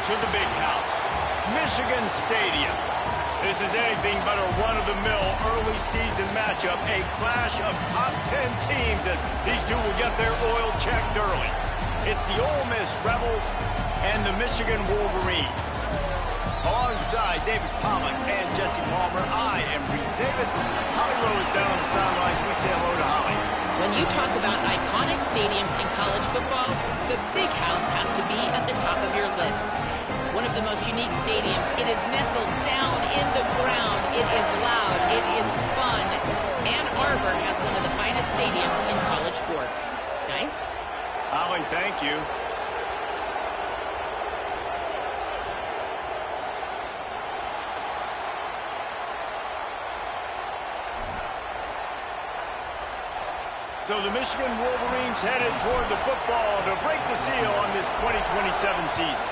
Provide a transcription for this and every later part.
to the big house, Michigan Stadium. This is anything but a run-of-the-mill early season matchup, a clash of top 10 teams, and these two will get their oil checked early. It's the Ole Miss Rebels and the Michigan Wolverines. Alongside David Pollack and Jesse Palmer, I am Reese Davis. Holly Rowe is down on the sidelines. We say hello to Holly. When you talk about iconic stadiums in college football, the Big House has to be at the top of your list. One of the most unique stadiums. It is nestled down in the ground. It is loud. It is fun. Ann Arbor has one of the finest stadiums in college sports. Guys? Holly, thank you. So the Michigan Wolverines headed toward the football to break the seal on this 2027 season.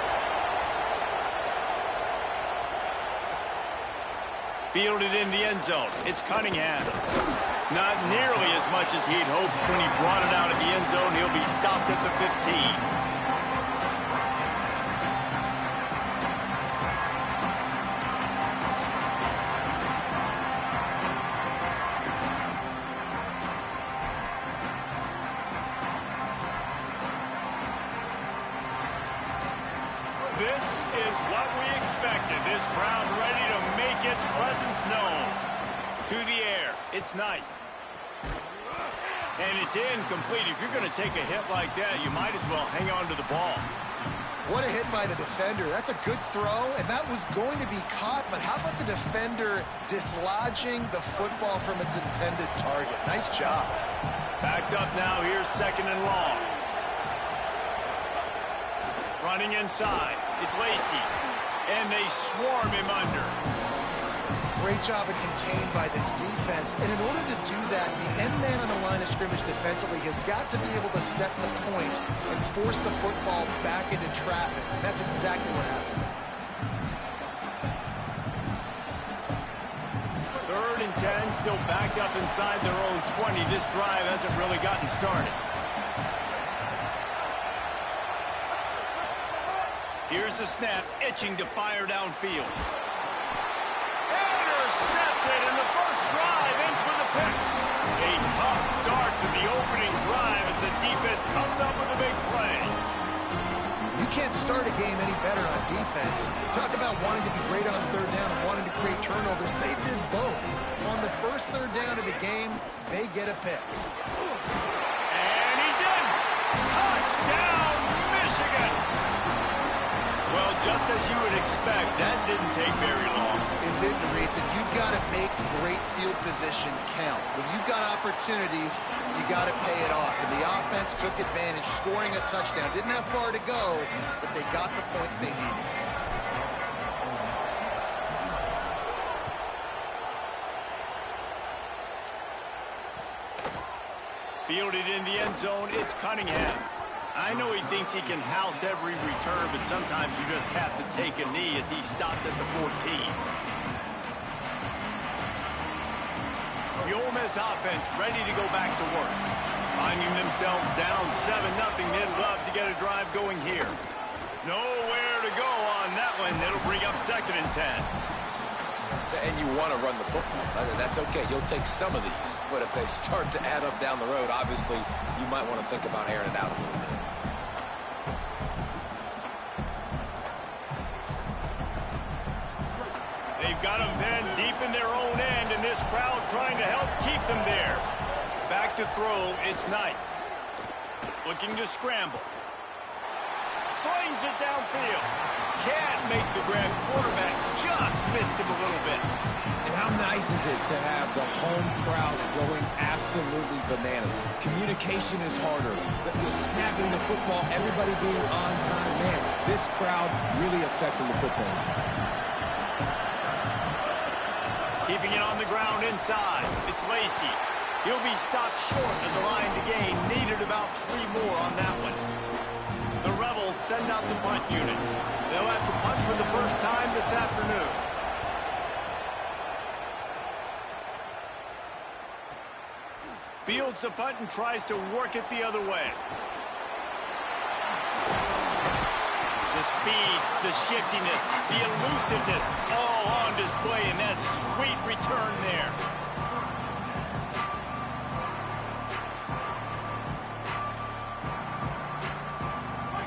Fielded in the end zone. It's Cunningham. Not nearly as much as he'd hoped when he brought it out of the end zone. He'll be stopped at the 15. This is what we expected. This crowd ready to make its presence known. To the air. It's Knight. And it's incomplete. If you're going to take a hit like that, you might as well hang on to the ball. What a hit by the defender. That's a good throw, and that was going to be caught. But how about the defender dislodging the football from its intended target? Nice job. Backed up now. Here's second and long. Running inside. It's Lacey. And they swarm him under. Great job of contained by this defense. And in order to do that, the end man on the line of scrimmage defensively has got to be able to set the point and force the football back into traffic. And that's exactly what happened. 3rd and 10, still backed up inside their own 20. This drive hasn't really gotten started. Here's the snap, itching to fire downfield. Intercepted, and the first drive ends with a pick. A tough start to the opening drive as the defense comes up with a big play. You can't start a game any better on defense. Talk about wanting to be great on 3rd down and wanting to create turnovers. They did both. On the first 3rd down of the game, they get a pick. And he's in. Touchdown, Michigan. Well, just as you would expect, that didn't take very long. It didn't, Reese, and you've got to make great field position count. When you've got opportunities, you got to pay it off. And the offense took advantage, scoring a touchdown. Didn't have far to go, but they got the points they needed. Fielded in the end zone, it's Cunningham. I know he thinks he can house every return, but sometimes you just have to take a knee as he stopped at the 14. The Ole Miss offense ready to go back to work. Finding themselves down 7-0, they'd love to get a drive going here. Nowhere to go on that one. It'll bring up 2nd and 10. And you want to run the football. That's okay. You'll take some of these. But if they start to add up down the road, obviously, you might want to think about airing it out a little bit. They've got them then deep in their own end, and this crowd trying to help keep them there. Back to throw, it's Knight. Looking to scramble. Slings it downfield. Can't make the grab. Quarterback just missed him a little bit. And how nice is it to have the home crowd going absolutely bananas? Communication is harder. The snapping the football, everybody being on time. Man, this crowd really affecting the football game. Keeping it on the ground inside. It's Lacey. He'll be stopped short of the line to gain. Needed about 3 more on that one. The Rebels send out the punt unit. They'll have to punt for the first time this afternoon. Fields the punt and tries to work it the other way. The speed, the shiftiness, the elusiveness, all on display in that sweet return there.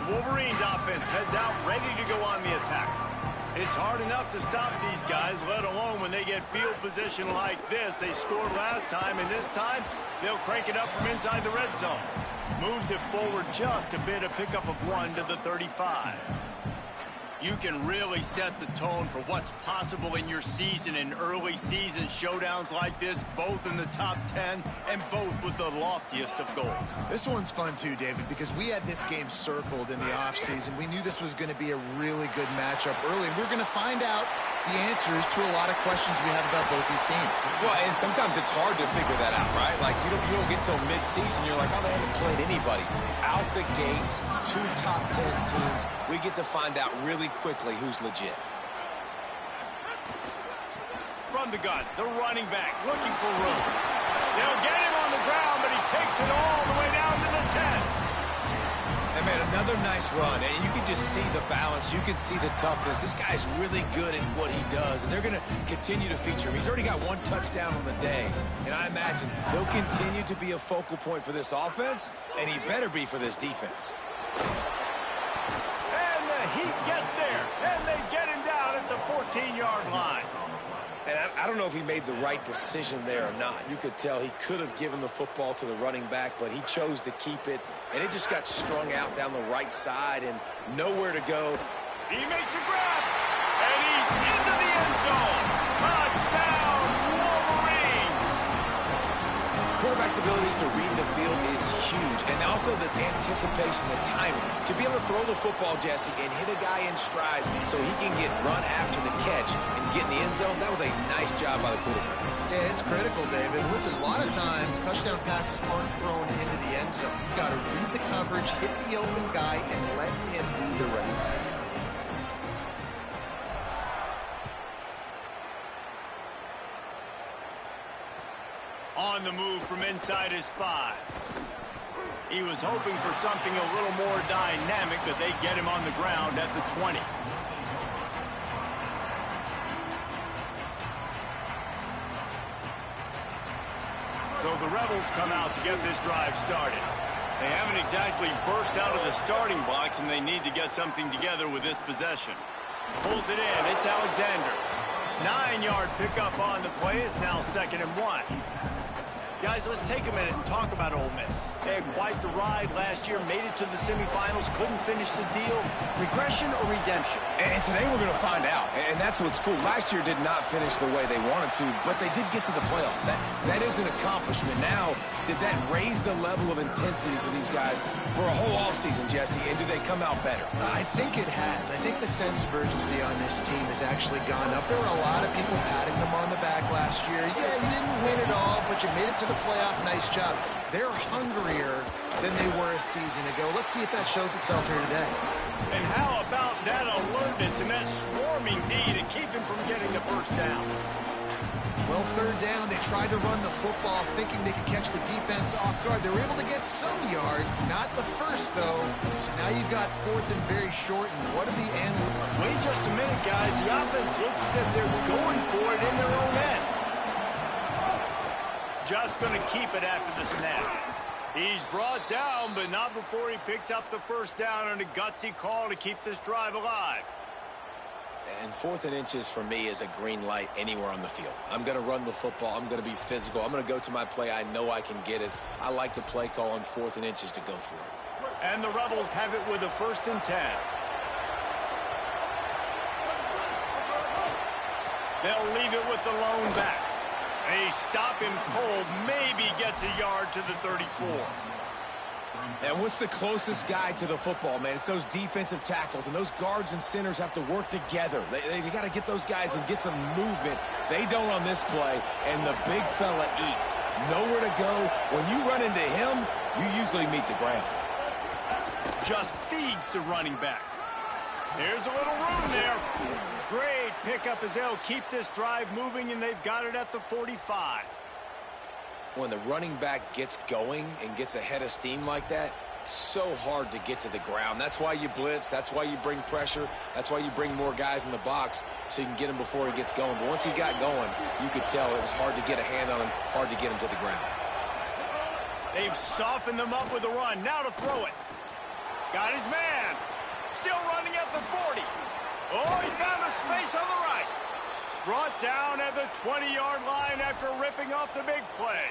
Wolverines offense heads out ready to go on the attack. It's hard enough to stop these guys, let alone when they get field position like this. They scored last time, and this time they'll crank it up from inside the red zone. Moves it forward just a bit, a pickup of 1 to the 35. You can really set the tone for what's possible in your season in early season showdowns like this, both in the top 10 and both with the loftiest of goals. This one's fun too, David, because we had this game circled in the offseason. We knew this was going to be a really good matchup early, and we're going to find out the answers to a lot of questions we have about both these teams. Well, and sometimes it's hard to figure that out, right? Like, you don't get till mid-season, you're like, oh, they haven't played anybody. Out the gates, 2 top 10 teams, we get to find out really quickly who's legit. From the gun, the running back looking for room. They'll get him on the ground, but he takes it all the way down to the 10. And, man, another nice run. And you can just see the balance. You can see the toughness. This guy's really good at what he does, and they're going to continue to feature him. He's already got 1 touchdown on the day, and I imagine he'll continue to be a focal point for this offense, and he better be for this defense. And the heat gets there, and they get him down at the 14-yard line. And I don't know if he made the right decision there or not. You could tell he could have given the football to the running back, but he chose to keep it, and it just got strung out down the right side and nowhere to go. He makes a grab, and he's into the end zone. Touchdown, Wolverines! Quarterback's abilities to read the field is huge, and also the anticipation, the timing. To be able to throw the football, Jesse, and hit a guy in stride so he can get run after the catch and get in the end zone, that was a nice job by the quarterback. Yeah, it's critical, David. Listen, a lot of times touchdown passes aren't thrown into the end zone. You've got to read the coverage, hit the open guy, and let him do the rest. On the move from inside his 5. He was hoping for something a little more dynamic, but they get him on the ground at the 20. So the Rebels come out to get this drive started. They haven't exactly burst out of the starting blocks, and they need to get something together with this possession. Pulls it in. It's Alexander. 9-yard pickup on the play. It's now 2nd and 1. Guys, let's take a minute and talk about Ole Miss. They had quite the ride last year, made it to the semifinals, couldn't finish the deal. Regression or redemption? And today we're going to find out, and that's what's cool. Last year did not finish the way they wanted to, but they did get to the playoff. That is an accomplishment. Now, did that raise the level of intensity for these guys for a whole offseason, Jesse, and do they come out better? I think it has. I think the sense of urgency on this team has actually gone up. There were a lot of people patting them on the back last year. Yeah, you didn't win it all, but you made it to the playoff. Nice job. They're hungrier than they were a season ago. Let's see if that shows itself here today. And how about that alertness and that swarming D to keep him from getting the first down? Well, 3rd down, they tried to run the football thinking they could catch the defense off guard. They were able to get some yards, not the first, though. So now you've got 4th and very short, and what do the end look like? Wait just a minute, guys. The offense looks as if they're going for it in their own end. Just going to keep it after the snap. He's brought down, but not before he picks up the first down on a gutsy call to keep this drive alive. And 4th and inches for me is a green light anywhere on the field. I'm going to run the football. I'm going to be physical. I'm going to go to my play. I know I can get it. I like the play call on 4th and inches to go for it. And the Rebels have it with a 1st and 10. They'll leave it with the lone back. They stop him cold, maybe gets a yard to the 34. And what's the closest guy to the football, man? It's those defensive tackles, and those guards and centers have to work together. They got to get those guys and get some movement. They don't on this play, and the big fella eats. Nowhere to go. When you run into him, you usually meet the ground. Just feeds the running back. There's a little room there. Great pickup as they'll keep this drive moving, and they've got it at the 45. When the running back gets going and gets ahead of steam like that, so hard to get to the ground. That's why you blitz. That's why you bring pressure. That's why you bring more guys in the box so you can get him before he gets going. But once he got going, you could tell it was hard to get a hand on him, hard to get him to the ground. They've softened them up with a run. Now to throw it. Got his man. Still running at the 40. Oh, he found a space on the right. Brought down at the 20-yard line after ripping off the big play.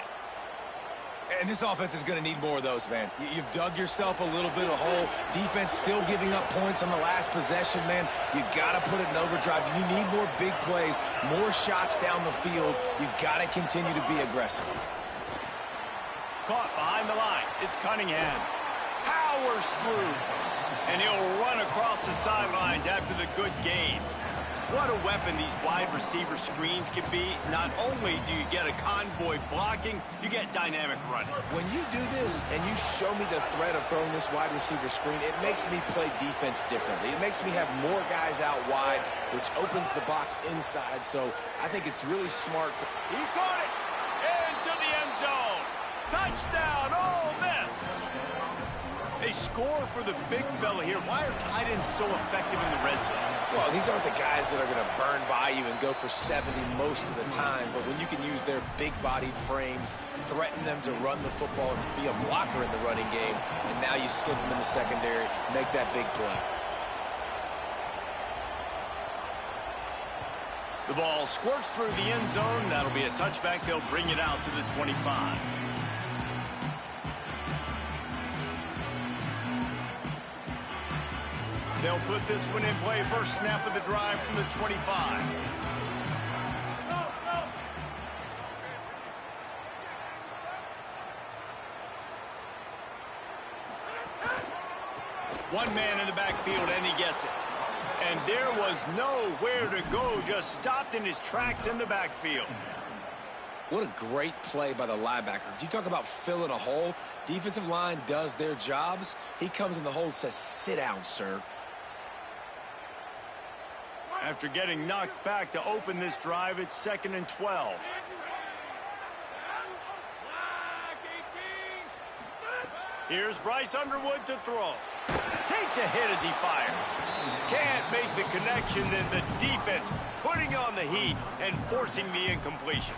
And this offense is going to need more of those, man. You've dug yourself a little bit of a hole. Defense still giving up points on the last possession, man. You got to put it in overdrive. You need more big plays, more shots down the field. You got to continue to be aggressive. Caught behind the line. It's Cunningham. Powers through. And he'll run across the sidelines after the good gain. What a weapon these wide receiver screens can be. Not only do you get a convoy blocking, you get dynamic running. When you do this and you show me the threat of throwing this wide receiver screen, it makes me play defense differently. It makes me have more guys out wide, which opens the box inside. So I think it's really smart. He caught it into the end zone. Touchdown, Ole Miss. A score for the big fella here. Why are tight ends so effective in the red zone? Well, these aren't the guys that are going to burn by you and go for 70 most of the time, but when you can use their big-bodied frames, threaten them to run the football and be a blocker in the running game, and now you slip them in the secondary, make that big play. The ball squirts through the end zone. That'll be a touchback. They'll bring it out to the 25. They'll put this one in play. First snap of the drive from the 25. One man in the backfield, and he gets it. And there was nowhere to go, just stopped in his tracks in the backfield. What a great play by the linebacker. Do you talk about filling a hole? Defensive line does their jobs. He comes in the hole and says, sit down, sir. After getting knocked back to open this drive, it's 2nd and 12. Here's Bryce Underwood to throw. Takes a hit as he fires. Can't make the connection, and the defense putting on the heat and forcing the incompletion.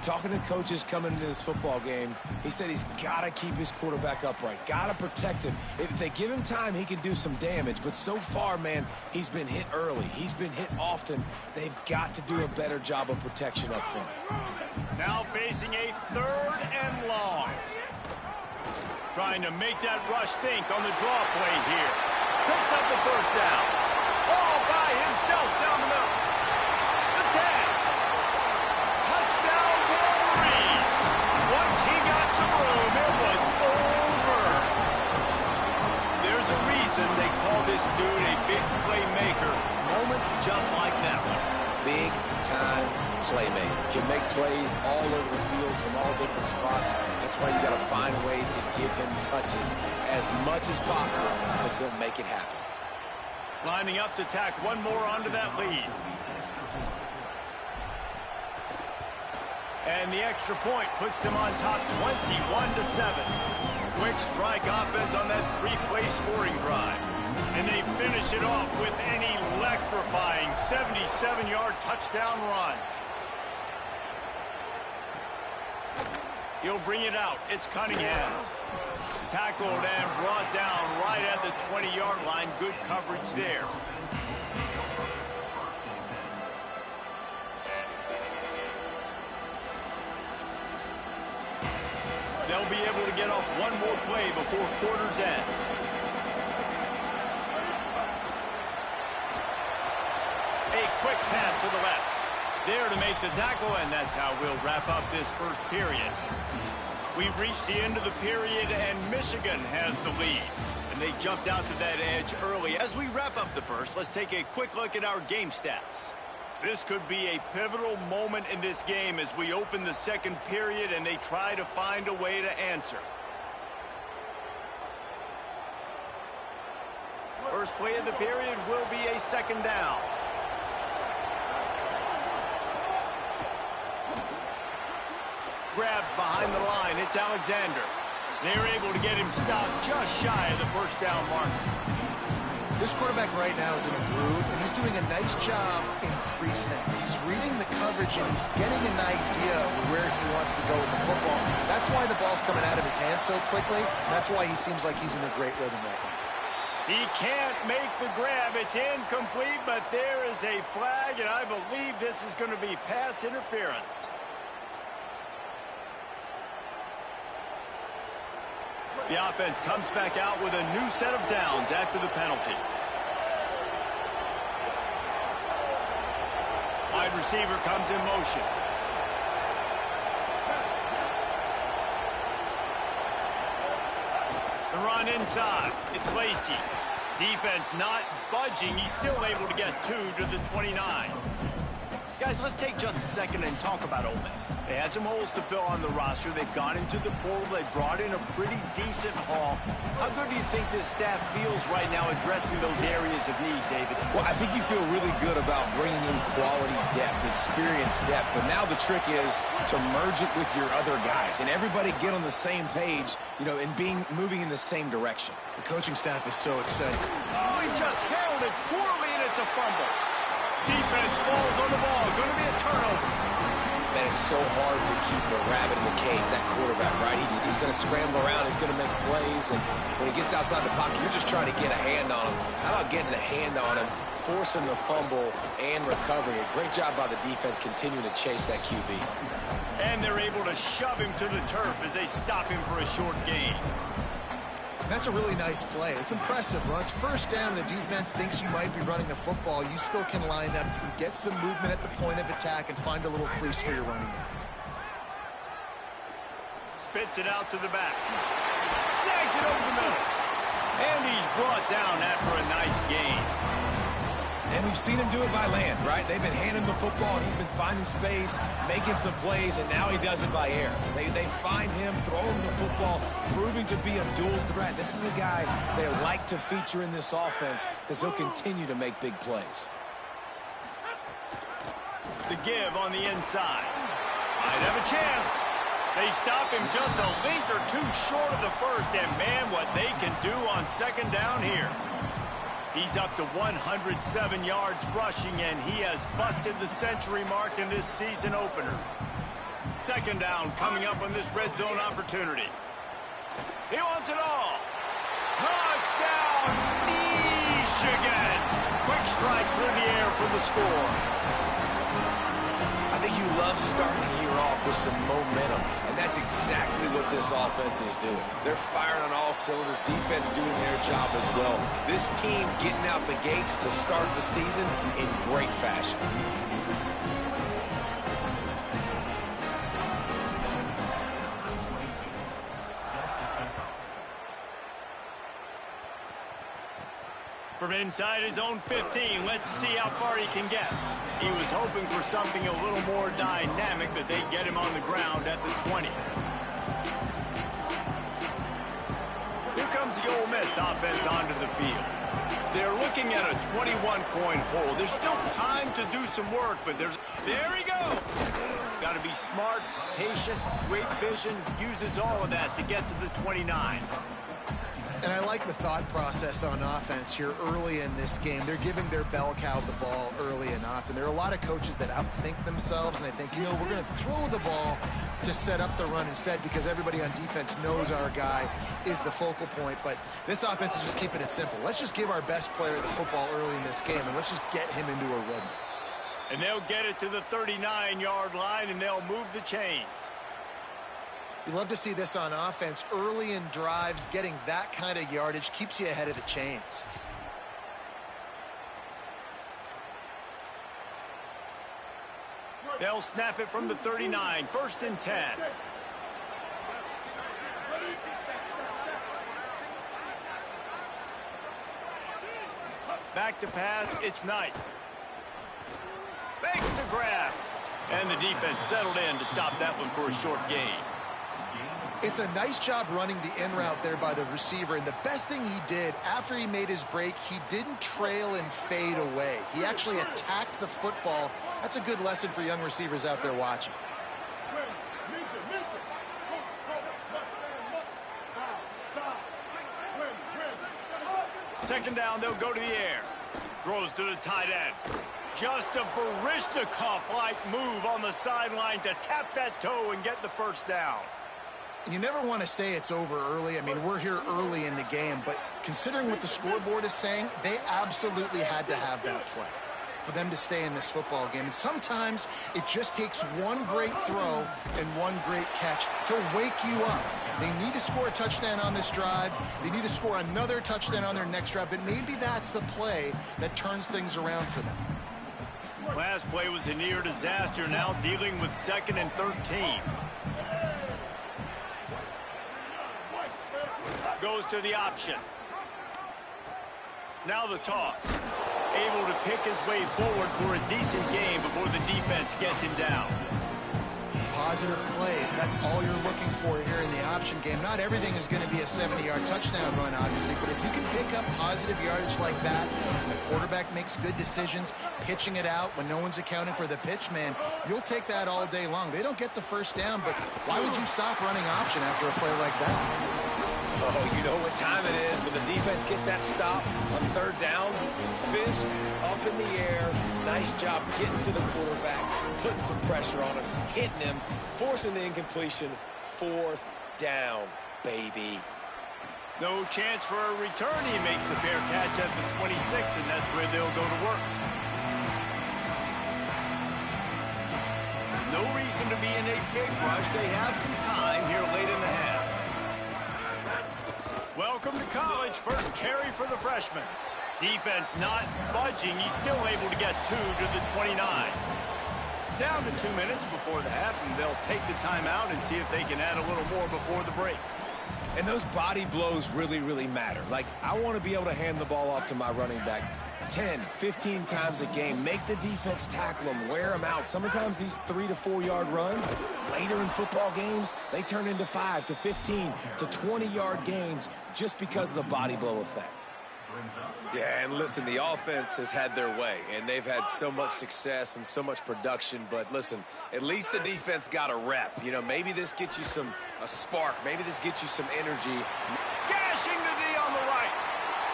Talking to coaches coming into this football game, he said he's got to keep his quarterback upright, got to protect him. If they give him time, he can do some damage. But so far, man, he's been hit early. He's been hit often. They've got to do a better job of protection up front. Now facing a 3rd and long. Trying to make that rush think on the draw play here. Picks up the first down. All by himself down the middle. The 10. Touchdown, Wolverine. Once he got some room, it was over. There's a reason they call this dude a big playmaker. Moments just like that one. Big-time playmaker. Can make plays all over the field from all different spots. That's why you got to find ways to give him touches as much as possible because he'll make it happen. Lining up to tack one more onto that lead. And the extra point puts them on top 21-7. Quick strike offense on that 3-play scoring drive. And they finish it off with an electrifying 77-yard touchdown run. He'll bring it out. It's Cunningham. Tackled and brought down right at the 20-yard line. Good coverage there. They'll be able to get off one more play before quarter's end. A quick pass to the left. There to make the tackle, and that's how we'll wrap up this first period. We've reached the end of the period, and Michigan has the lead. And they jumped out to that edge early. As we wrap up the first, let's take a quick look at our game stats. This could be a pivotal moment in this game as we open the second period and they try to find a way to answer. First play of the period will be a 2nd down. Grabbed behind the line. It's Alexander. They're able to get him stopped just shy of the first down mark. This quarterback right now is in a groove, and he's doing a nice job in pre-snap. He's reading the coverage, and he's getting an idea of where he wants to go with the football. That's why the ball's coming out of his hands so quickly, and that's why he seems like he's in a great rhythm right now. He can't make the grab. It's incomplete, but there is a flag, and I believe this is going to be pass interference. The offense comes back out with a new set of downs after the penalty. Wide receiver comes in motion. The run inside. It's Lacey. Defense not budging. He's still able to get 2 to the 29. Guys, let's take just a second and talk about Ole Miss. They had some holes to fill on the roster. They've gone into the portal. They brought in a pretty decent haul. How good do you think this staff feels right now addressing those areas of need, David? Well, I think you feel really good about bringing in quality depth, experience depth. But now the trick is to merge it with your other guys and everybody get on the same page, and moving in the same direction. The coaching staff is so excited. Oh, he just handled it poorly, and it's a fumble. Defense falls on the ball. Going to be a turnover. Man, it's so hard to keep a rabbit in the cage, that quarterback, right? He's going to scramble around. He's going to make plays. And when he gets outside the pocket, you're just trying to get a hand on him. How about getting a hand on him, forcing the fumble, and recovering it? Great job by the defense continuing to chase that QB. And they're able to shove him to the turf as they stop him for a short gain. That's a really nice play. It's impressive. When it's first down, the defense thinks you might be running the football. You still can line up, you can get some movement at the point of attack, and find a little crease for your running back. Spits it out to the back. Snags it over the middle. And he's brought down after a nice gain. And we've seen him do it by land, right? They've been handing him the football. He's been finding space, making some plays, and now he does it by air. They find him, throw him the football, proving to be a dual threat. This is a guy they like to feature in this offense because he'll continue to make big plays. The give on the inside. Might have a chance. They stop him just a link or two short of the first, and man, what they can do on second down here. He's up to 107 yards rushing, and he has busted the century mark in this season opener. Second down coming up on this red zone opportunity. He wants it all. Touchdown, Michigan. Quick strike through the air for the score. I think you love starting the year off with some momentum, and that's exactly what this offense is doing. They're firing on all cylinders, defense doing their job as well. This team getting out the gates to start the season in great fashion. From inside his own 15, let's see how far he can get. He was hoping for something a little more dynamic, that they get him on the ground at the 20. Here comes the Ole Miss offense onto the field. They're looking at a 21-point hole. There's still time to do some work, but there he goes. Got to be smart, patient, great vision, uses all of that to get to the 29. And I like the thought process on offense here early in this game. They're giving their bell cow the ball early and often. There are a lot of coaches that outthink themselves, and they think, we're going to throw the ball to set up the run instead because everybody on defense knows our guy is the focal point. But this offense is just keeping it simple. Let's just give our best player the football early in this game, and let's just get him into a rhythm. And they'll get it to the 39-yard line, and they'll move the chains. You love to see this on offense. Early in drives, getting that kind of yardage keeps you ahead of the chains. They'll snap it from the 39, 1st and 10. Back to pass, it's Knight. Makes the grab. And the defense settled in to stop that one for a short gain. It's a nice job running the in route there by the receiver, and the best thing he did after he made his break, he didn't trail and fade away. He actually attacked the football. That's a good lesson for young receivers out there watching. Second down, they'll go to the air. Throws to the tight end. Just a Barishnikov-like move on the sideline to tap that toe and get the first down. You never want to say it's over early. I mean, we're here early in the game, but considering what the scoreboard is saying, they absolutely had to have that play for them to stay in this football game. And sometimes it just takes one great throw and one great catch to wake you up. They need to score a touchdown on this drive. They need to score another touchdown on their next drive, but maybe that's the play that turns things around for them. Last play was a near disaster, now dealing with 2nd and 13. Goes to the option. Now the toss. Able to pick his way forward for a decent game before the defense gets him down. Positive plays, that's all you're looking for here in the option game. Not everything is going to be a 70-yard touchdown run, obviously, but if you can pick up positive yardage like that, the quarterback makes good decisions, pitching it out when no one's accounting for the pitch, man, you'll take that all day long. They don't get the first down, but why would you stop running option after a play like that? Oh, you know what time it is. When the defense gets that stop on 3rd down, fist up in the air. Nice job getting to the quarterback, putting some pressure on him, hitting him, forcing the incompletion. 4th down, baby. No chance for a return. He makes the fair catch at the 26, and that's where they'll go to work. No reason to be in a big rush. They have some time here late in the half. Welcome to college. First carry for the freshman. Defense not budging. He's still able to get 2 to the 29. Down to 2 minutes before the half, and they'll take the timeout and see if they can add a little more before the break. And those body blows really, really matter. Like, I want to be able to hand the ball off to my running back 10, 15 times a game. Make the defense tackle them, wear them out. Sometimes these 3 to 4 yard runs, later in football games, they turn into 5 to 15 to 20 yard gains just because of the body blow effect. Yeah, and listen, the offense has had their way, and they've had so much success and so much production. But listen, at least the defense got a rep. You know, maybe this gets you a spark. Maybe this gets you some energy. Gashing the D on the right.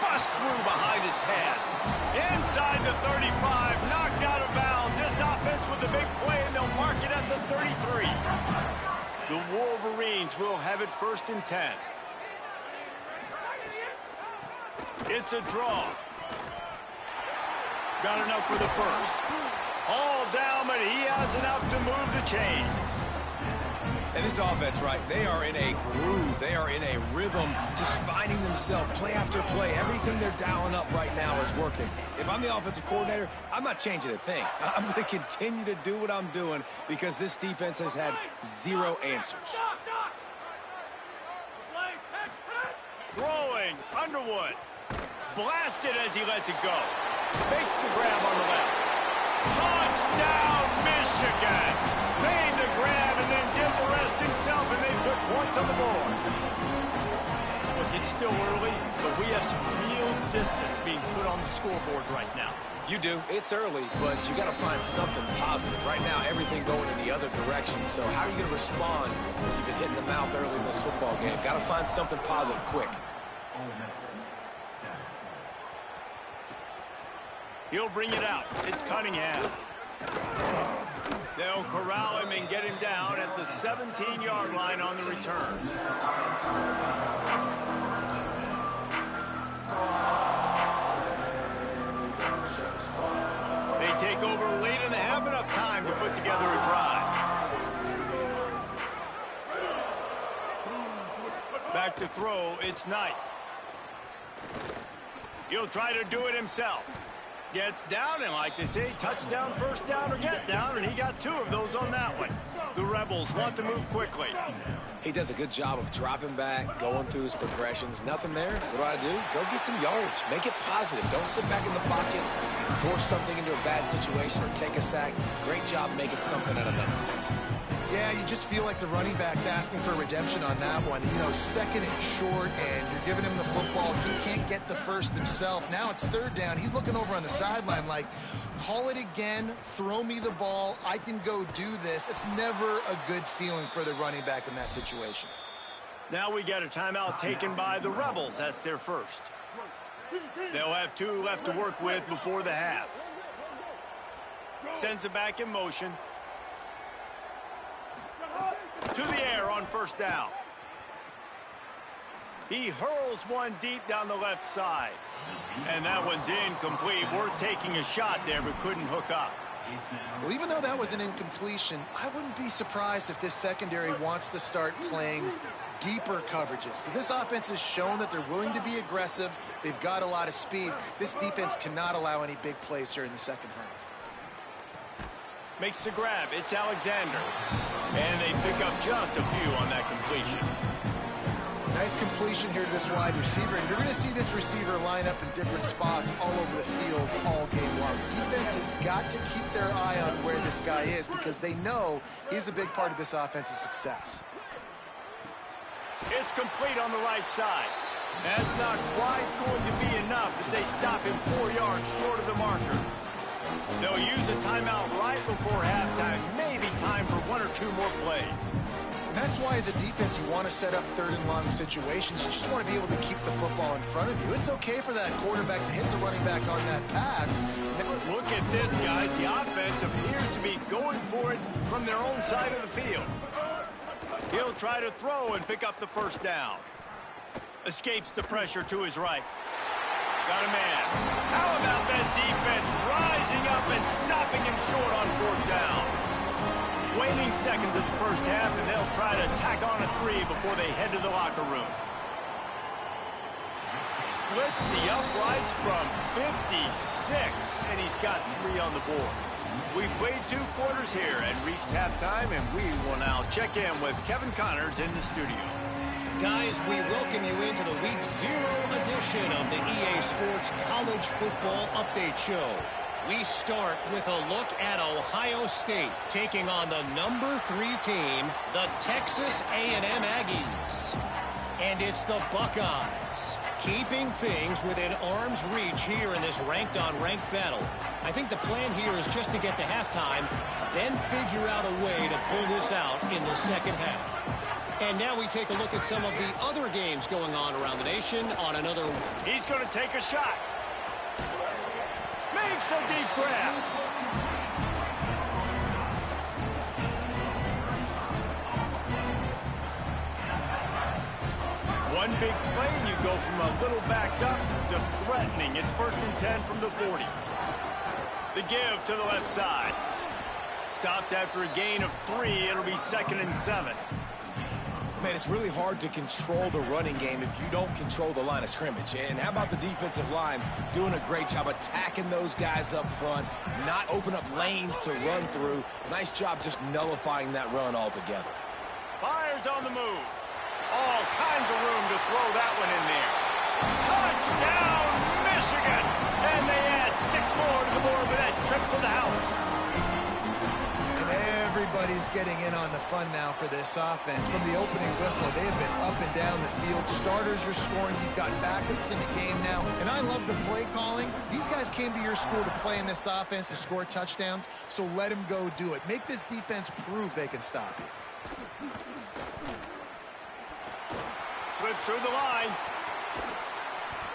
Bust through behind his pad. Inside the 35, knocked out of bounds. This offense with the big play, and they'll mark it at the 33. The Wolverines will have it 1st and 10. It's a draw. Got enough for the first. All down, but he has enough to move the chains. And this offense, right, they are in a groove. They are in a rhythm, just finding themselves play after play. Everything they're dialing up right now is working. If I'm the offensive coordinator, I'm not changing a thing. I'm going to continue to do what I'm doing because this defense has had 0 answers. Throwing, Underwood. Blasted as he lets it go. Makes the grab on the left. Touchdown, Michigan. Made the grab and then did the rest himself, and they put points on the board. Look, it's still early, but we have some real distance being put on the scoreboard right now. You do. It's early, but you got to find something positive. Right now, everything going in the other direction. So how are you going to respond when you've been hitting the mouth early in this football game? Got to find something positive quick. He'll bring it out. It's Cunningham. They'll corral him and get him down at the 17-yard line on the return. They take over late and have enough time to put together a drive. Back to throw, it's Knight. He'll try to do it himself. Gets down, and like they say, touchdown, first down, or get down, and he got 2 of those on that one. The Rebels want to move quickly. He does a good job of dropping back, going through his progressions. Nothing there. What do? Go get some yardage. Make it positive. Don't sit back in the pocket and force something into a bad situation or take a sack. Great job making something out of that. Yeah, you just feel like the running back's asking for redemption on that one. You know, 2nd and short, and you're giving him the football. He can't get the first himself. Now it's 3rd down. He's looking over on the sideline like, call it again, throw me the ball, I can go do this. It's never a good feeling for the running back in that situation. Now we get a timeout taken by the Rebels. That's their first. They'll have 2 left to work with before the half. Sends it back in motion. To the air on first down. He hurls one deep down the left side. And that one's incomplete. We're taking a shot there, but couldn't hook up. Well, even though that was an incompletion, I wouldn't be surprised if this secondary wants to start playing deeper coverages, because this offense has shown that they're willing to be aggressive. They've got a lot of speed. This defense cannot allow any big plays here in the second half. Makes the grab. It's Alexander. And they pick up just a few on that completion. Nice completion here to this wide receiver, and you're going to see this receiver line up in different spots all over the field all game long. Defense has got to keep their eye on where this guy is, because they know he's a big part of this offense's success. It's complete on the right side. That's not quite going to be enough as they stop him 4 yards short of the marker. They'll use a timeout right before halftime, maybe time for 1 or 2 more plays. And that's why, as a defense, you want to set up 3rd and long situations. You just want to be able to keep the football in front of you. It's okay for that quarterback to hit the running back on that pass. Look at this, guys. The offense appears to be going for it from their own side of the field. He'll try to throw and pick up the first down. Escapes the pressure to his right. Got a man. How about that defense rising up and stopping him short on 4th down? Waning seconds of the first half, and they'll try to tack on a 3 before they head to the locker room. Splits the uprights from 56, and he's got 3 on the board. We've played 2 quarters here and reached halftime, and we will now check in with Kevin Connors in the studio. Guys, we welcome you into the Week 0 edition of the EA Sports College Football Update Show. We start with a look at Ohio State taking on the number 3 team, the Texas A&M Aggies. And it's the Buckeyes, keeping things within arm's reach here in this ranked-on-ranked battle. I think the plan here is just to get to halftime, then figure out a way to pull this out in the second half. And now we take a look at some of the other games going on around the nation on another... He's going to take a shot. Makes a deep grab. One big play, and you go from a little backed up to threatening. It's 1st and 10 from the 40. The give to the left side. Stopped after a gain of 3. It'll be 2nd and 7. Man, it's really hard to control the running game if you don't control the line of scrimmage. And how about the defensive line doing a great job attacking those guys up front, not open up lanes to run through. Nice job just nullifying that run altogether. Fires on the move. All kinds of room to throw that one in there. Touchdown, Michigan! And they add 6 more to the board with that trip to the house. Everybody's getting in on the fun now for this offense. From the opening whistle, they have been up and down the field. Starters are scoring. You've got backups in the game now. And I love the play calling. These guys came to your school to play in this offense to score touchdowns, so let them go do it. Make this defense prove they can stop you. Slips through the line.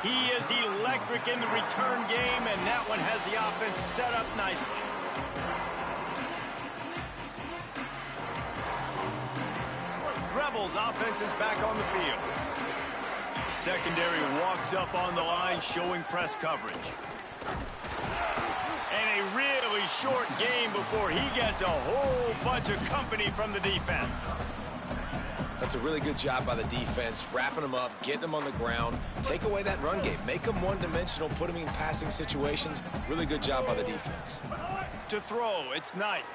He is electric in the return game, and that one has the offense set up nicely. Rebels offense is back on the field. Secondary walks up on the line, showing press coverage. And a really short game before he gets a whole bunch of company from the defense. That's a really good job by the defense, wrapping them up, getting them on the ground, take away that run game, make them one-dimensional, put them in passing situations. Really good job by the defense. To throw, it's Knight.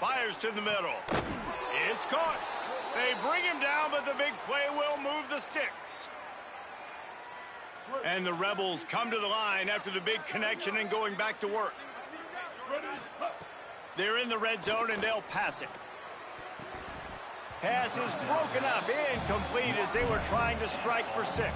Fires to the middle. It's caught. They bring him down, but the big play will move the sticks. And the Rebels come to the line after the big connection and going back to work. They're in the red zone, and they'll pass it. Pass is broken up, incomplete as they were trying to strike for 6.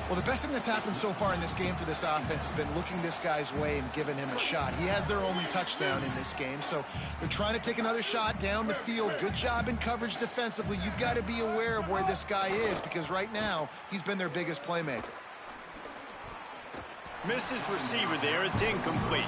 Well, the best thing that's happened so far in this game for this offense has been looking this guy's way and giving him a shot. He has their only touchdown in this game, so they're trying to take another shot down the field. Good job in coverage defensively. You've got to be aware of where this guy is, because right now he's been their biggest playmaker. Missed his receiver there. It's incomplete.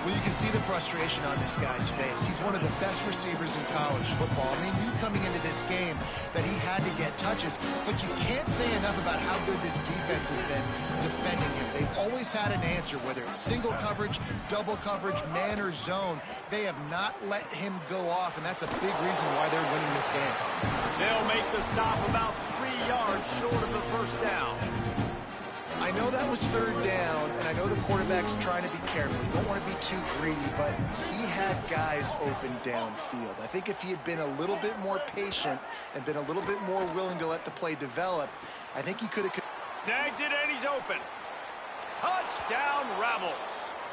Well, you can see the frustration on this guy's face. He's one of the best receivers in college football. I mean, you coming into this game that he had to get touches, but you can't say enough about how good this defense has been defending him. They've always had an answer, whether it's single coverage, double coverage, man or zone. They have not let him go off, and that's a big reason why they're winning this game. They'll make the stop about 3 yards short of the first down. I know that was third down, and I know the quarterback's trying to be careful. You don't want to be too greedy, but he had guys open downfield. I think if he had been a little bit more patient and been a little bit more willing to let the play develop, I think he could have... Snags it, and he's open. Touchdown, Rebels.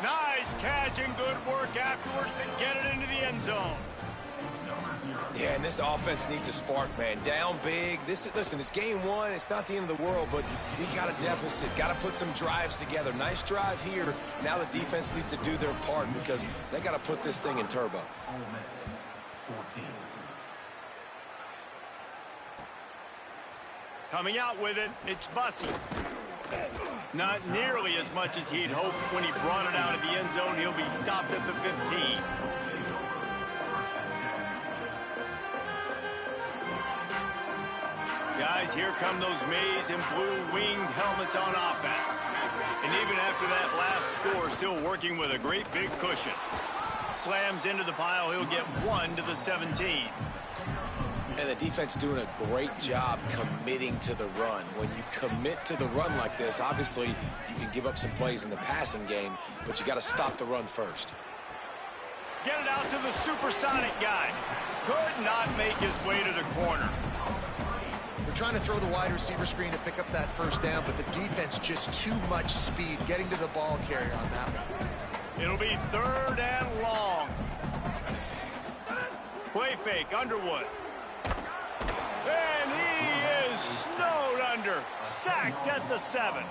Nice catch and good work afterwards to get it into the end zone. Yeah, and this offense needs a spark, man. Down big. Listen, it's game one. It's not the end of the world, but we got a deficit. Got to put some drives together. Nice drive here. Now the defense needs to do their part because they got to put this thing in turbo. Coming out with it, it's Bussey. Not nearly as much as he'd hoped when he brought it out of the end zone. He'll be stopped at the 15. Guys, here come those maize and blue winged helmets on offense. And even after that last score, still working with a great big cushion. Slams into the pile, he'll get 1 to the 17. And the defense doing a great job committing to the run. When you commit to the run like this, obviously you can give up some plays in the passing game, but you got to stop the run first. Get it out to the supersonic guy. Could not make his way to the corner. They're trying to throw the wide receiver screen to pick up that first down, but the defense just too much speed getting to the ball carrier on that one. It'll be 3rd and long. Play fake, Underwood. And he is snowed under. Sacked at the 7.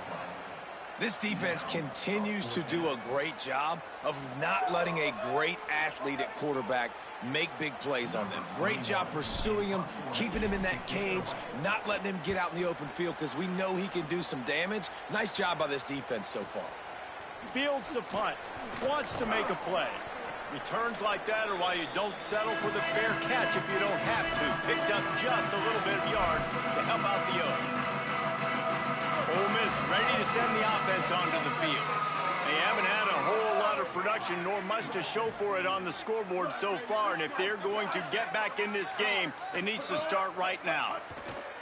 This defense continues to do a great job of not letting a great athlete at quarterback make big plays on them. Great job pursuing him, keeping him in that cage, not letting him get out in the open field because we know he can do some damage. Nice job by this defense so far. Fields the punt. Wants to make a play. Returns like that are why you don't settle for the fair catch if you don't have to. Picks up just a little bit of yards to help out the Oaks. Ole Miss ready to send the offense onto the field. They haven't had a whole lot of production nor much to show for it on the scoreboard so far, and if they're going to get back in this game, it needs to start right now.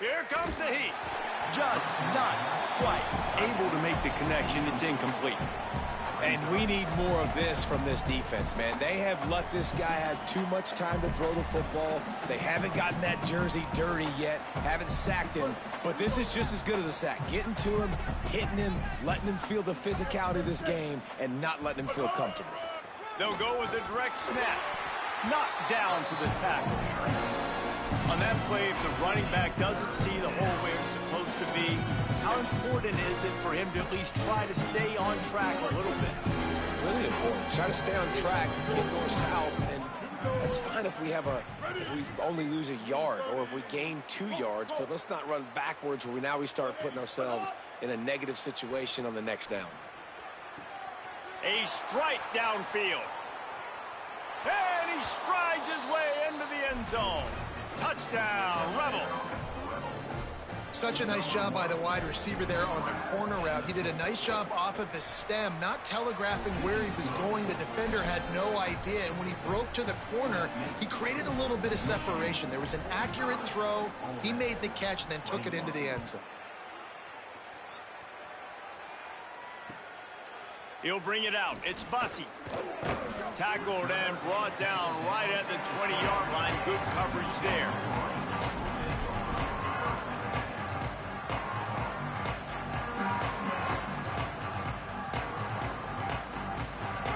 Here comes the heat. Just not quite able to make the connection. It's incomplete. And we need more of this from this defense, man. They have let this guy have too much time to throw the football. They haven't gotten that jersey dirty yet, haven't sacked him. But this is just as good as a sack. Getting to him, hitting him, letting him feel the physicality of this game, and not letting him feel comfortable. They'll go with a direct snap. Knocked down for the tackle. On that play, if the running back doesn't see the hole where it's supposed to be, how important is it for him to at least try to stay on track a little bit? Really important. Try to stay on track, get north-south, and that's fine if we only lose a yard or if we gain 2 yards, but let's not run backwards where we start putting ourselves in a negative situation on the next down. A strike downfield. And he strides his way into the end zone. Touchdown, Rebels. Such a nice job by the wide receiver there on the corner route. He did a nice job off of the stem, not telegraphing where he was going. The defender had no idea. And when he broke to the corner, he created a little bit of separation. There was an accurate throw. He made the catch and then took it into the end zone. He'll bring it out. It's Bussey. Tackled and brought down right at the 20-yard line. Good coverage there.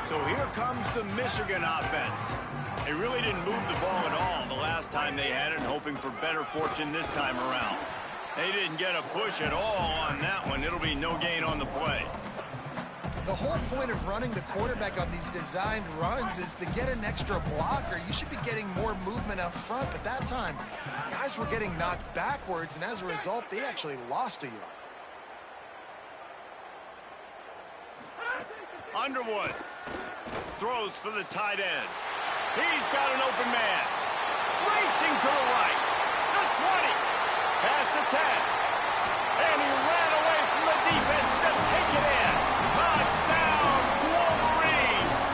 So here comes the Michigan offense. They really didn't move the ball at all the last time they had it, hoping for better fortune this time around. They didn't get a push at all on that one. It'll be no gain on the play. The whole point of running the quarterback on these designed runs is to get an extra blocker. You should be getting more movement up front, but that time, guys were getting knocked backwards, and as a result, they actually lost a yard. Underwood throws for the tight end. He's got an open man. Racing to the right. The 20. Past the 10. And he ran away from the defense to take it in. Touchdown, Wolverines!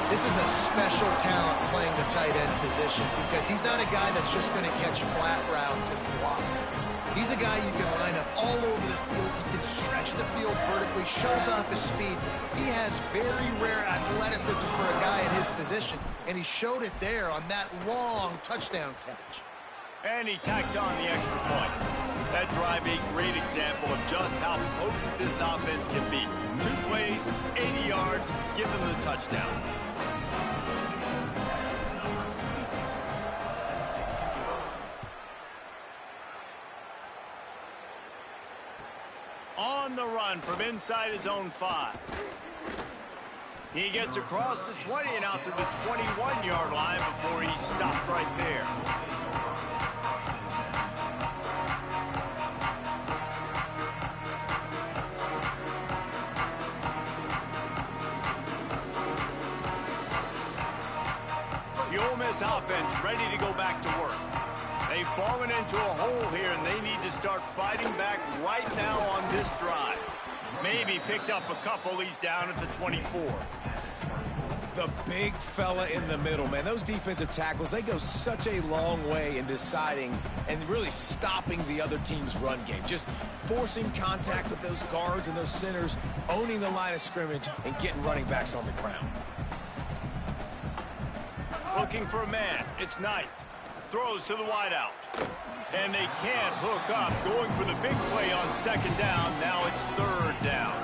This is a special talent playing the tight end position because he's not a guy that's just going to catch flat routes and block. He's a guy you can line up all over the field. He can stretch the field vertically, shows off his speed. He has very rare athleticism for a guy at his position, and he showed it there on that long touchdown catch. And he tacks on the extra point. That drive a great example of just how potent this offense can be. 2 plays, 80 yards, give them the touchdown. On the run from inside his own 5. He gets across the 20 and out to the 21-yard line before he stopped right there. The Ole Miss offense ready to go back to work. They've fallen into a hole here, and they need to start fighting back right now on this drive. Maybe picked up a couple. He's down at the 24. The big fella in the middle, man. Those defensive tackles, they go such a long way in deciding and really stopping the other team's run game. Just forcing contact with those guards and those centers, owning the line of scrimmage, and getting running backs on the ground. Looking for a man. It's Knight. Throws to the wideout. And they can't hook up. Going for the big play on 2nd down. Now it's 3rd down.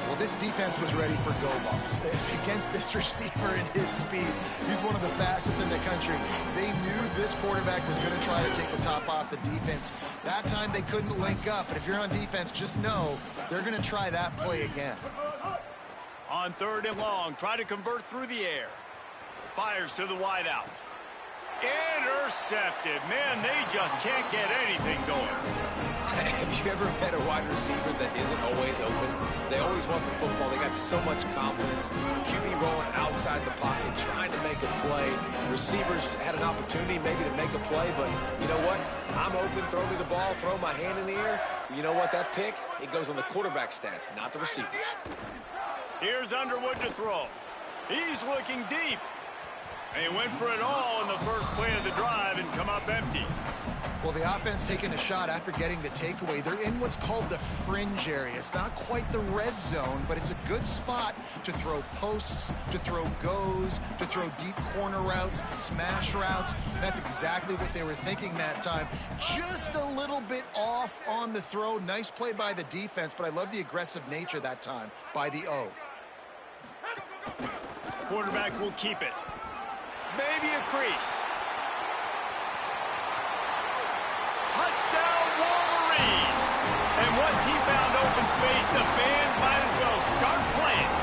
Well, this defense was ready for go balls. Against this receiver and his speed, he's one of the fastest in the country. They knew this quarterback was going to try to take the top off the defense. That time they couldn't link up. But if you're on defense, just know they're going to try that play again. On 3rd and long, try to convert through the air. Fires to the wideout. Intercepted. Man, they just can't get anything going. Have you ever met a wide receiver that isn't always open? They always want the football. They got so much confidence. QB rolling outside the pocket, trying to make a play. Receivers had an opportunity maybe to make a play, but you know what? I'm open, throw me the ball, throw my hand in the air. You know what? That pick, it goes on the quarterback stats, not the receivers. Here's Underwood to throw. He's looking deep. They went for it all in the first play of the drive and come up empty. Well, the offense taking a shot after getting the takeaway. They're in what's called the fringe area. It's not quite the red zone, but it's a good spot to throw posts, to throw goes, to throw deep corner routes, smash routes. That's exactly what they were thinking that time. Just a little bit off on the throw. Nice play by the defense, but I love the aggressive nature that time by the O. Quarterback will keep it. Maybe a crease. Touchdown, Wolverines! And once he found open space, the band might as well start playing.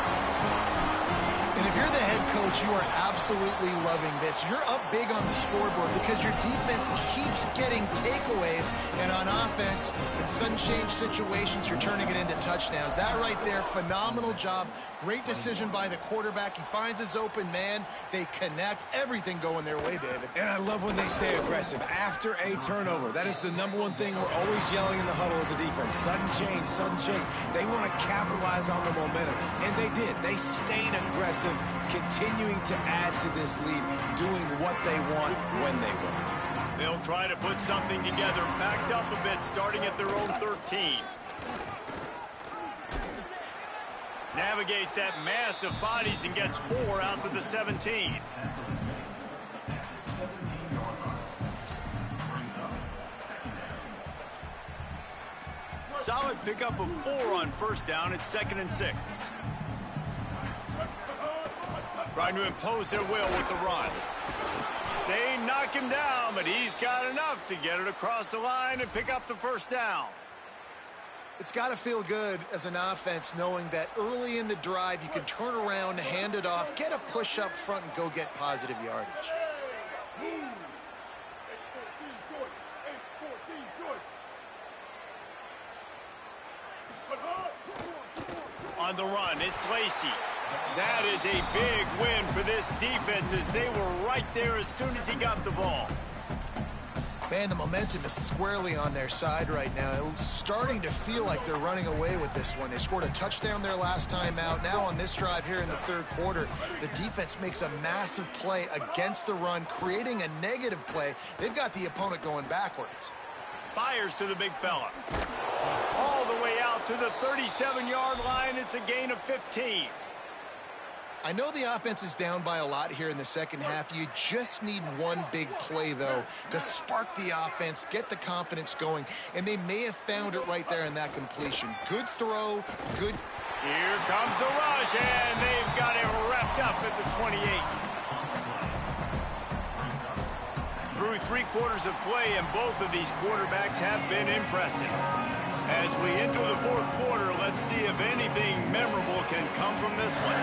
And if you're the head coach, you are absolutely loving this. You're up big on the scoreboard because your defense keeps getting takeaways, and on offense, in sudden change situations, you're turning it into touchdowns. That right there, phenomenal job. Great decision by the quarterback. He finds his open man. They connect. Everything going their way, David. And I love when they stay aggressive after a turnover. That is the #1 thing we're always yelling in the huddle as a defense. Sudden change, sudden change. They want to capitalize on the momentum, and they did. They stayed aggressive, continuing to add to this lead, doing what they want when they want. They'll try to put something together, backed up a bit, starting at their own 13. Navigates that mass of bodies and gets 4 out to the 17. Solid pickup of 4 on 1st down. It's 2nd and 6. Trying to impose their will with the run. They knock him down, but he's got enough to get it across the line and pick up the 1st down. It's got to feel good as an offense knowing that early in the drive you can turn around, hand it off, get a push up front, and go get positive yardage. On the run, it's Lacey. That is a big win for this defense as they were right there as soon as he got the ball. Man, the momentum is squarely on their side right now. It's starting to feel like they're running away with this one. They scored a touchdown their last time out. Now on this drive here in the third quarter, the defense makes a massive play against the run, creating a negative play. They've got the opponent going backwards. Fires to the big fella. All the way out to the 37-yard line. It's a gain of 15. I know the offense is down by a lot here in the second half. You just need one big play, though, to spark the offense, get the confidence going, and they may have found it right there in that completion. Good throw, good. Here comes the rush, and they've got it wrapped up at the 28. Through 3 quarters of play, and both of these quarterbacks have been impressive. As we enter the fourth quarter, let's see if anything memorable can come from this one.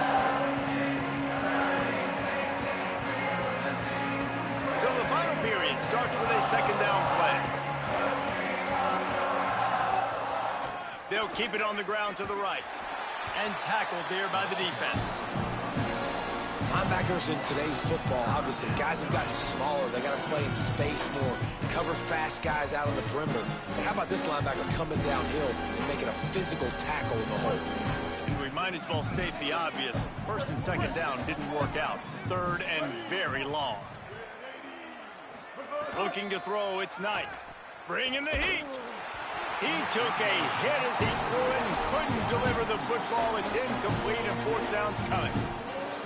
So the final period starts with a second down play. They'll keep it on the ground to the right. And tackled there by the defense. Linebackers in today's football, obviously, guys have gotten smaller. They got to play in space more, cover fast guys out on the perimeter. But how about this linebacker coming downhill and making a physical tackle in the hole? And we might as well state the obvious. First and second down didn't work out. Third and very long. Looking to throw, it's Knight. Bringing the heat. He took a hit as he threw it and couldn't deliver the football. It's incomplete and fourth down's coming.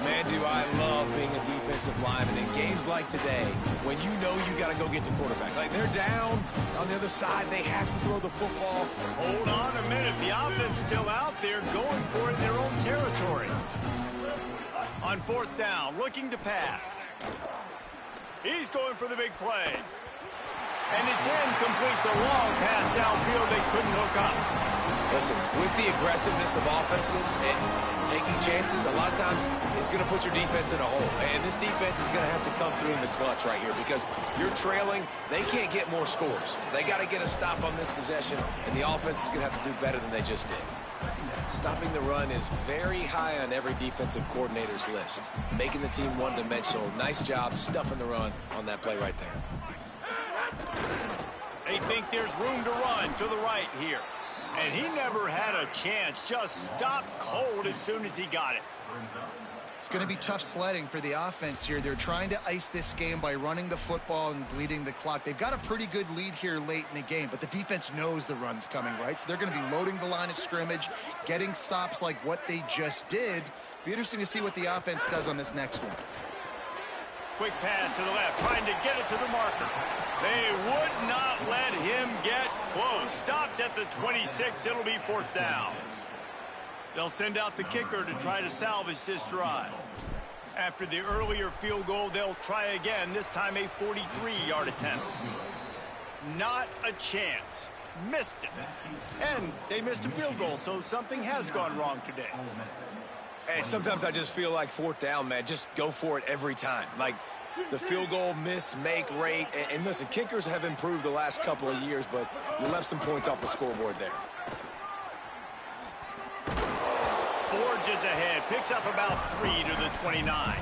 Man, do I love being a defensive lineman in games like today when you know you got to go get the quarterback. Like, they're down on the other side. They have to throw the football. Hold on a minute. The offense still out there going for it in their own territory. On fourth down, looking to pass. He's going for the big play. And it's incomplete. The long pass downfield they couldn't hook up. Listen, with the aggressiveness of offenses and taking chances, a lot of times it's going to put your defense in a hole. And this defense is going to have to come through in the clutch right here because you're trailing. They can't get more scores. They got to get a stop on this possession, and the offense is going to have to do better than they just did. Stopping the run is very high on every defensive coordinator's list. Making the team one-dimensional. Nice job stuffing the run on that play right there. They think there's room to run to the right here. And he never had a chance, just stopped cold as soon as he got it. It's going to be tough sledding for the offense here. They're trying to ice this game by running the football and bleeding the clock. They've got a pretty good lead here late in the game, but the defense knows the run's coming, right? So they're going to be loading the line of scrimmage, getting stops like what they just did. Be interesting to see what the offense does on this next one. Quick pass to the left, trying to get it to the marker. They would not let him get close. Stopped at the 26. It'll be fourth down. They'll send out the kicker to try to salvage this drive. After the earlier field goal, they'll try again, this time a 43-yard attempt. Not a chance. Missed it. And they missed a field goal, so something has gone wrong today. Hey, sometimes I just feel like fourth down, man. Just go for it every time. Like, the field goal miss, make rate. And listen, kickers have improved the last couple of years, but you left some points off the scoreboard there. Forges ahead, picks up about 3 to the 29.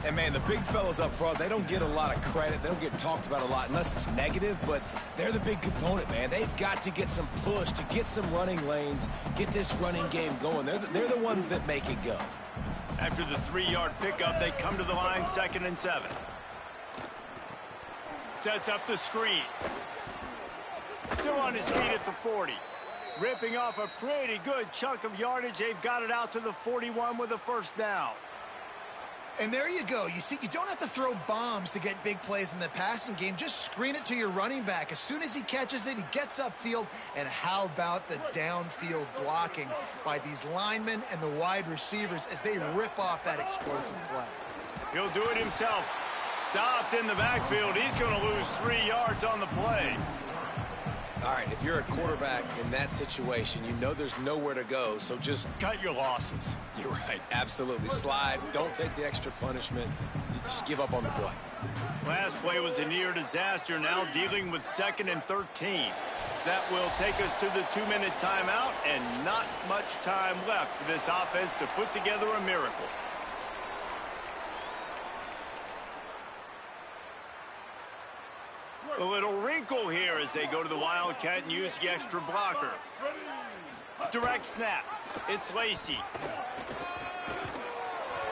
And, man, the big fellas up front, they don't get a lot of credit. They don't get talked about a lot unless it's negative, but they're the big component, man. They've got to get some push, to get some running lanes, get this running game going. They're the ones that make it go. After the 3-yard pickup, they come to the line, 2nd and 7. Sets up the screen. Still on his feet at the 40. Ripping off a pretty good chunk of yardage. They've got it out to the 41 with a first down. And there you go. You see, you don't have to throw bombs to get big plays in the passing game. Just screen it to your running back. As soon as he catches it, he gets upfield. And how about the downfield blocking by these linemen and the wide receivers as they rip off that explosive play? He'll do it himself. Stopped in the backfield. He's going to lose 3 yards on the play. All right, if you're a quarterback in that situation, you know there's nowhere to go, so just cut your losses. You're right, absolutely. Slide, don't take the extra punishment. You just give up on the play. Last play was a near disaster, now dealing with 2nd and 13. That will take us to the 2-minute timeout, and not much time left for this offense to put together a miracle. A little wrinkle here as they go to the Wildcat and use the extra blocker. Direct snap. It's Lacey.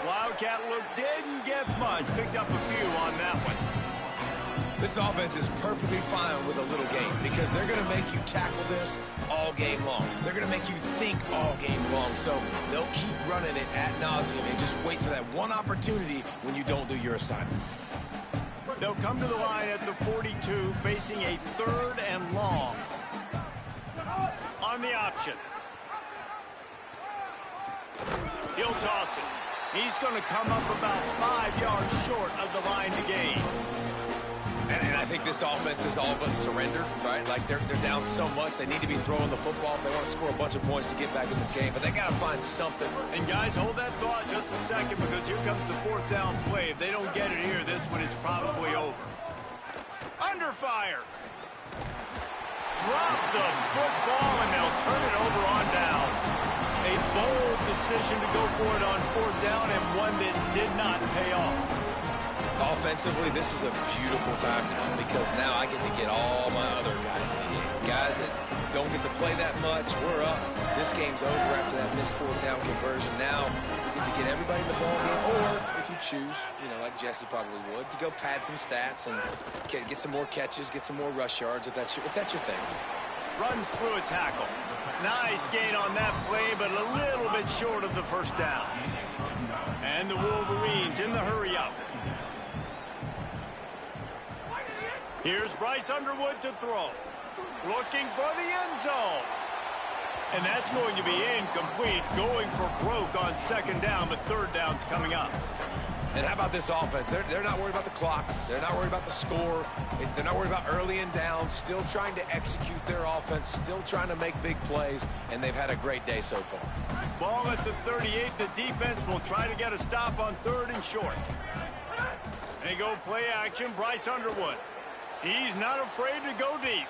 Wildcat look didn't get much. Picked up a few on that one. This offense is perfectly fine with a little game because they're going to make you tackle this all game long. They're going to make you think all game long. So they'll keep running it ad nauseum and just wait for that one opportunity when you don't do your assignment. They'll come to the line at the 42, facing a 3rd and long. On the option. He'll toss it. He's going to come up about 5 yards short of the line to gain. And I think this offense is all but surrendered, right? Like they're down so much, they need to be throwing the football if they want to score a bunch of points to get back in this game. But they got to find something. And guys, hold that thought just a second because here comes the 4th down play. If they don't get it here, this one is probably over. Under fire. Drop the football and they'll turn it over on downs. A bold decision to go for it on 4th down and one that did not pay off. Offensively, this is a beautiful time now because now I get to get all my other guys in the game. Guys that don't get to play that much, we're up. This game's over after that missed 4th down conversion. Now we get to get everybody in the ball game, or if you choose, you know, like Jesse probably would, to go pad some stats and get some more catches, get some more rush yards if that's your thing. Runs through a tackle. Nice gain on that play, but a little bit short of the 1st down. And the Wolverines in the hurry-up. Here's Bryce Underwood to throw. Looking for the end zone. And that's going to be incomplete. Going for broke on 2nd down, but 3rd down's coming up. And how about this offense? They're not worried about the clock. They're not worried about the score. They're not worried about early and down. Still trying to execute their offense. Still trying to make big plays. And they've had a great day so far. Ball at the 38. The defense will try to get a stop on 3rd and short. They go play action. Bryce Underwood. He's not afraid to go deep.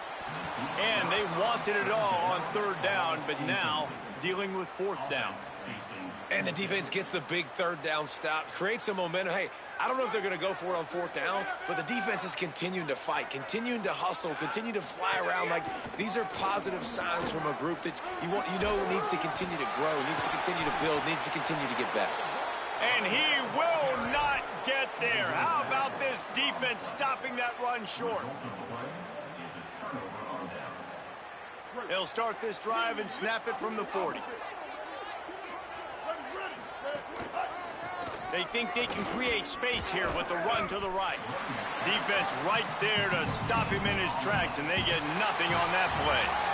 And they wanted it all on 3rd down, but now dealing with 4th down. And the defense gets the big 3rd down stop, creates some momentum. Hey, I don't know if they're going to go for it on 4th down, but the defense is continuing to fight, continuing to hustle, continue to fly around. Like, these are positive signs from a group that you know needs to continue to grow, needs to continue to build, needs to continue to get better. And he will not get there. How about this defense stopping that run short? They'll start this drive and snap it from the 40. They think they can create space here with the run to the right. Defense right there to stop him in his tracks, and they get nothing on that play.